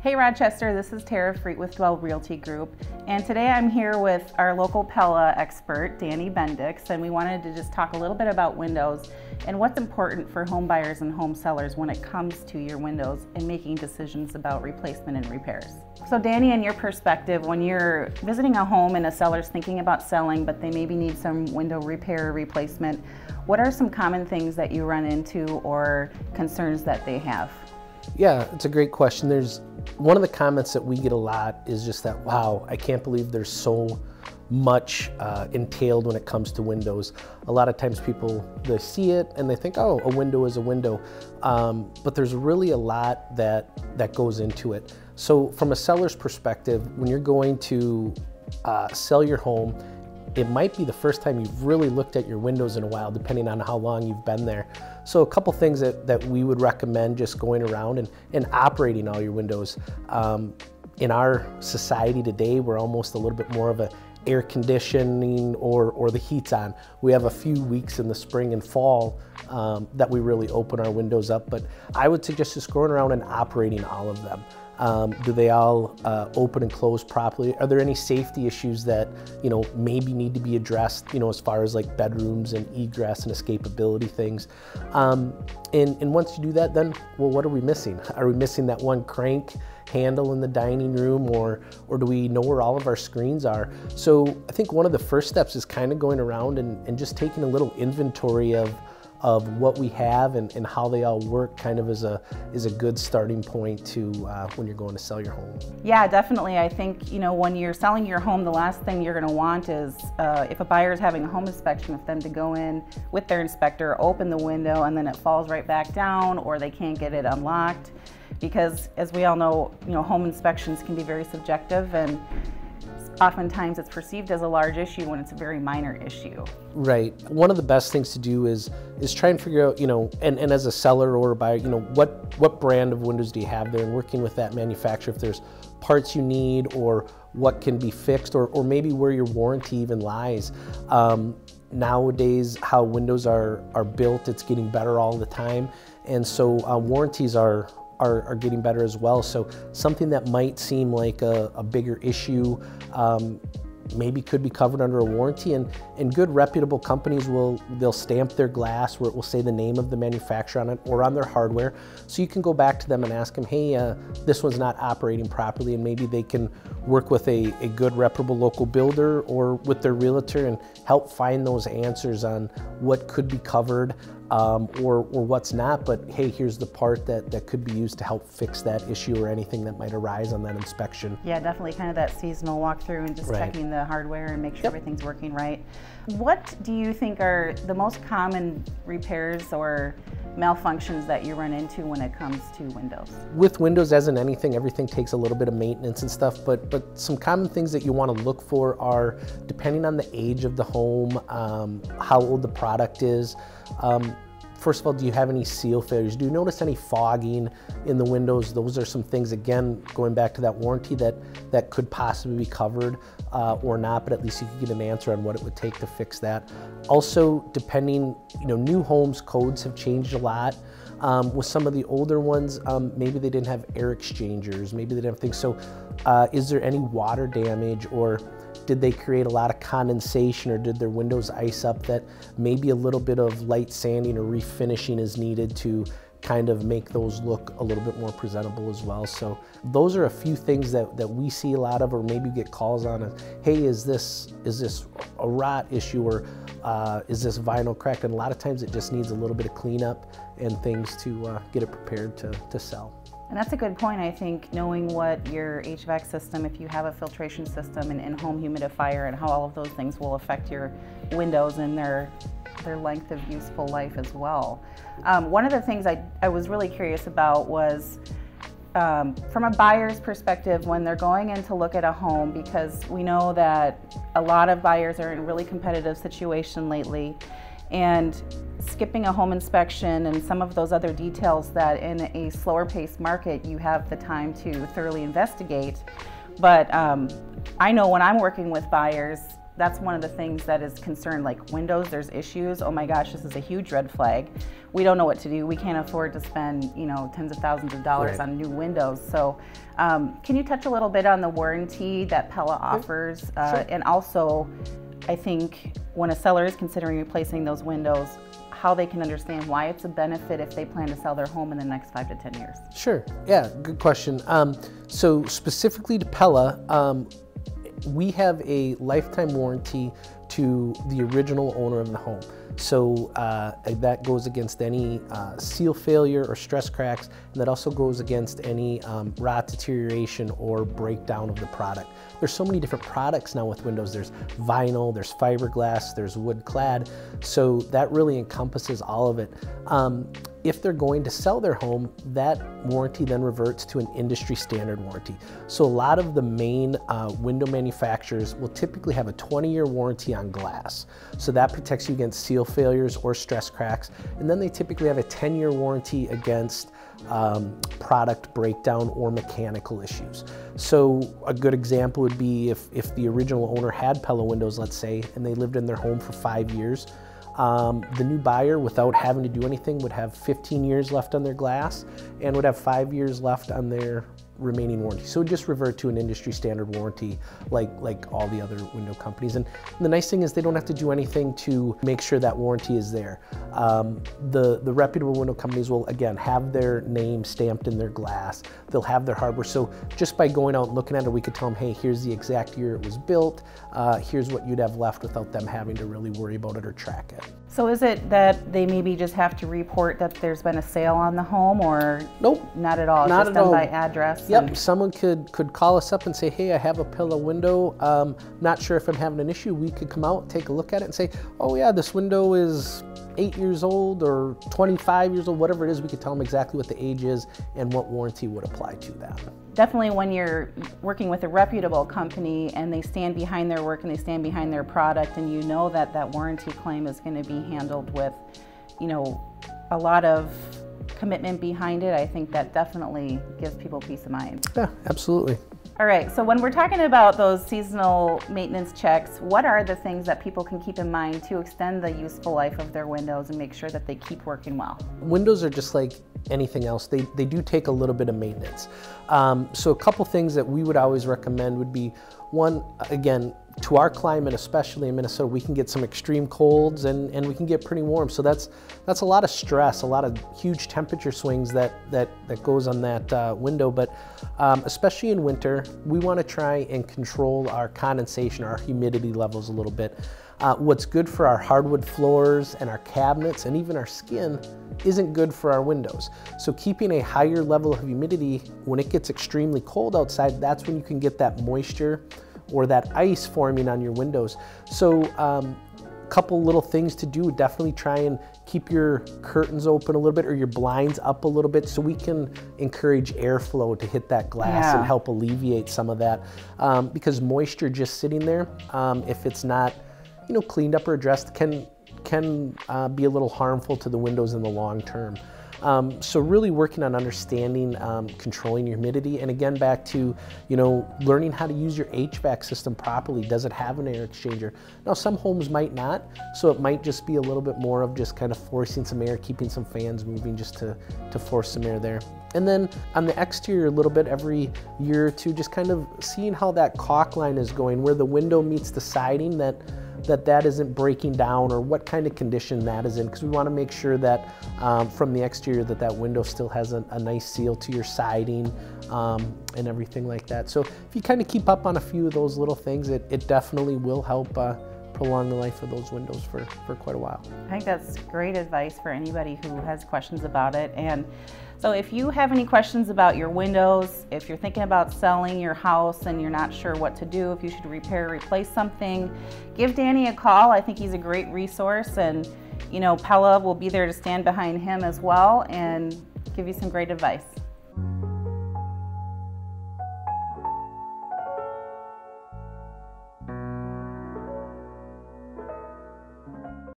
Hey Rochester, this is Friedt with Realty Group, and today I'm here with our local Pella expert, Danny Bendix, and we wanted to just talk a little bit about windows and what's important for home buyers and home sellers when it comes to your windows and making decisions about replacement and repairs. So Danny, in your perspective, when you're visiting a home and a seller's thinking about selling, but they maybe need some window repair or replacement, what are some common things that you run into or concerns that they have? Yeah, it's a great question. One of the comments that we get a lot is just that, wow, I can't believe there's so much entailed when it comes to windows. A lot of times people, they see it and they think, oh, a window is a window. But there's really a lot that goes into it. So from a seller's perspective, when you're going to sell your home, it might be the first time you've really looked at your windows in a while, depending on how long you've been there. So a couple things that we would recommend just going around and operating all your windows. In our society today, we're almost a little bit more of a air conditioning or the heat's on. We have a few weeks in the spring and fall that we really open our windows up, but I would suggest just going around and operating all of them. Do they all open and close properly? Are there any safety issues that maybe need to be addressed, as far as like bedrooms and egress and escapability things? And once you do that, then, well, what are we missing? Are we missing that one crank handle in the dining room, or do we know where all of our screens are? So I think one of the first steps is kind of going around and just taking a little inventory of what we have and how they all work, kind of is a good starting point to when you're going to sell your home. Yeah, definitely. I think when you're selling your home, the last thing you're going to want is if a buyer is having a home inspection, for them to go in with their inspector, open the window, and then it falls right back down, or they can't get it unlocked, because as we all know, home inspections can be very subjective, and oftentimes it's perceived as a large issue when it's a very minor issue. Right. One of the best things to do is try and figure out, and as a seller or a buyer, what brand of windows do you have there, and working with that manufacturer if there's parts you need or what can be fixed, or maybe where your warranty even lies. Nowadays, how windows are built, it's getting better all the time, and so warranties are getting better as well. So something that might seem like a bigger issue maybe could be covered under a warranty, and good reputable companies they'll stamp their glass where it will say the name of the manufacturer on it or on their hardware, so you can go back to them and ask them, hey, this one's not operating properly, and maybe they can work with a good reputable local builder or with their realtor and help find those answers on what could be covered or what's not, but hey, here's the part that could be used to help fix that issue or anything that might arise on that inspection. Yeah, definitely kind of that seasonal walkthrough and just checking the hardware and make sure everything's working right. What do you think are the most common repairs or malfunctions that you run into when it comes to windows? With windows, as in anything, everything takes a little bit of maintenance and stuff, but some common things that you want to look for are, depending on the age of the home, how old the product is. First of all, do you have any seal failures? Do you notice any fogging in the windows? Those are some things, again, going back to that warranty, that could possibly be covered or not, but at least you could get an answer on what it would take to fix that. Also, depending, new homes codes have changed a lot. With some of the older ones, maybe they didn't have air exchangers, maybe they didn't have things. So is there any water damage, or did they create a lot of condensation, or did their windows ice up that maybe a little bit of light sanding or refinishing is needed to kind of make those look a little bit more presentable as well? So those are a few things that we see a lot of, or maybe get calls on as, hey, is this a rot issue, or is this vinyl cracked? And a lot of times it just needs a little bit of cleanup and things to get it prepared to sell. And that's a good point. I think knowing what your HVAC system, if you have a filtration system, and in-home humidifier, and how all of those things will affect your windows and their length of useful life as well. One of the things I was really curious about was from a buyer's perspective when they're going in to look at a home, because we know that a lot of buyers are in a really competitive situation lately, and skipping a home inspection and some of those other details that in a slower paced market you have the time to thoroughly investigate. But I know when I'm working with buyers, that's one of the things that is concerned, like windows, there's issues. Oh my gosh, this is a huge red flag. We don't know what to do. We can't afford to spend, you know, tens of thousands of dollars on new windows. So can you touch a little bit on the warranty that Pella offers? Sure. And also, I think when a seller is considering replacing those windows, how they can understand why it's a benefit if they plan to sell their home in the next 5 to 10 years. Sure, yeah, good question. So specifically to Pella, we have a lifetime warranty to the original owner of the home. So that goes against any seal failure or stress cracks, and that also goes against any rot deterioration or breakdown of the product. There's so many different products now with windows. There's vinyl, there's fiberglass, there's wood clad, so that really encompasses all of it. If they're going to sell their home, that warranty then reverts to an industry standard warranty. So a lot of the main window manufacturers will typically have a 20-year warranty on glass. So that protects you against seal failures or stress cracks. And then they typically have a 10-year warranty against product breakdown or mechanical issues. So a good example would be if the original owner had Pella windows, let's say, and they lived in their home for 5 years, the new buyer, without having to do anything, would have 15 years left on their glass and would have 5 years left on their remaining warranty. So it would just revert to an industry standard warranty like all the other window companies. And the nice thing is they don't have to do anything to make sure that warranty is there. The reputable window companies will, again, have their name stamped in their glass. They'll have their hardware. So just by going out and looking at it, we could tell them, hey, here's the exact year it was built. Here's what you'd have left without them having to really worry about it or track it. So is it that they maybe just have to report that there's been a sale on the home, or nope, not at all? It's not just at done all. by address? Yep, someone could call us up and say, hey, I have a Pella window. Not sure if I'm having an issue. We could come out, take a look at it and say, oh yeah, this window is 8 years old or 25 years old, whatever it is. We could tell them exactly what the age is and what warranty would apply to that. Definitely when you're working with a reputable company and they stand behind their work and they stand behind their product, and you know that that warranty claim is going to be handled with, you know, a lot of commitment behind it, I think that definitely gives people peace of mind. Yeah, absolutely. All right, so when we're talking about those seasonal maintenance checks, what are the things that people can keep in mind to extend the useful life of their windows and make sure that they keep working well? Windows are just like anything else. They do take a little bit of maintenance. So a couple things that we would always recommend would be, one, again, to our climate, especially in Minnesota, we can get some extreme colds and we can get pretty warm. So that's a lot of stress, a lot of huge temperature swings that goes on that window. But especially in winter, we want to try and control our condensation, our humidity levels a little bit. What's good for our hardwood floors and our cabinets and even our skin isn't good for our windows. So keeping a higher level of humidity when it gets extremely cold outside, that's when you can get that moisture or that ice forming on your windows. So couple little things to do, definitely try and keep your curtains open a little bit or your blinds up a little bit so we can encourage airflow to hit that glass and help alleviate some of that. Because moisture just sitting there, if it's not, you know, cleaned up or addressed, can be a little harmful to the windows in the long term. So really working on understanding, controlling your humidity, and again back to, you know, learning how to use your HVAC system properly. Does it have an air exchanger? Now some homes might not, so it might just be a little bit more of just kind of forcing some air, keeping some fans moving just to force some air there. And then on the exterior a little bit every year or two, just kind of seeing how that caulk line is going, where the window meets the siding, that isn't breaking down, or what kind of condition that is in, because we want to make sure that from the exterior that window still has a nice seal to your siding and everything like that. So if you kind of keep up on a few of those little things, it definitely will help prolong the life of those windows for quite a while. I think that's great advice for anybody who has questions about it. And so if you have any questions about your windows, if you're thinking about selling your house and you're not sure what to do, if you should repair or replace something, give Danny a call. I think he's a great resource, and you know, Pella will be there to stand behind him as well and give you some great advice.